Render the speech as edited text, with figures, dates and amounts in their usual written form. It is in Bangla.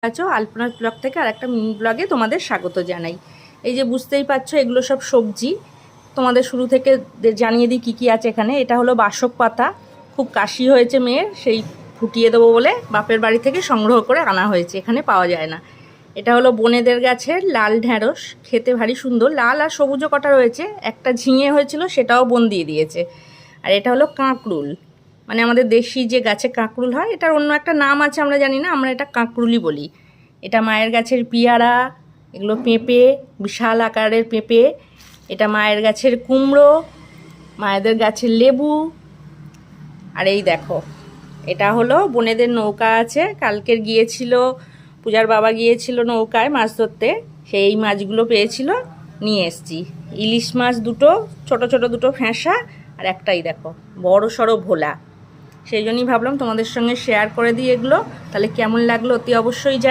আছো আলপনার ব্লগ থেকে আর একটা মিনি ব্লগে তোমাদের স্বাগত জানাই। এই যে বুঝতেই পারছো এগুলো সব সবজি। তোমাদের শুরু থেকে জানিয়ে দিই কী কী আছে এখানে। এটা হলো বাসক পাতা, খুব কাশি হয়েছে মেয়ের, সেই ফুটিয়ে দেবো বলে বাপের বাড়ি থেকে সংগ্রহ করে আনা হয়েছে, এখানে পাওয়া যায় না। এটা হলো বনেদের গাছের লাল ঢ্যাঁড়স, খেতে ভারী সুন্দর, লাল আর সবুজও কটা রয়েছে, একটা ঝিঙে হয়েছিল সেটাও বোন দিয়ে দিয়েছে। আর এটা হলো কাঁকরুল, মানে আমাদের দেশি যে গাছে কাঁকরুল হয়, এটার অন্য একটা নাম আছে আমরা জানি না, আমরা এটা কাঁকরুলই বলি। এটা মায়ের গাছের পিয়ারা, এগুলো পেঁপে, বিশাল আকারের পেঁপে। এটা মায়ের গাছের কুমড়ো, মায়েদের গাছের লেবু। আর এই দেখো, এটা হলো বোনেদের নৌকা আছে, কালকের গিয়েছিল পূজার বাবা, গিয়েছিল নৌকায় মাছ ধরতে, সেই মাছগুলো পেয়েছিল, নিয়ে এসছি। ইলিশ মাছ দুটো, ছোট ছোট দুটো ফ্যাঁসা, আর একটাই দেখো বড় সড়ো ভোলা। সেই জন্যই ভাবলাম তোমাদের সঙ্গে শেয়ার করে দিই এগুলো। তাহলে কেমন লাগলো অতি অবশ্যই জানি।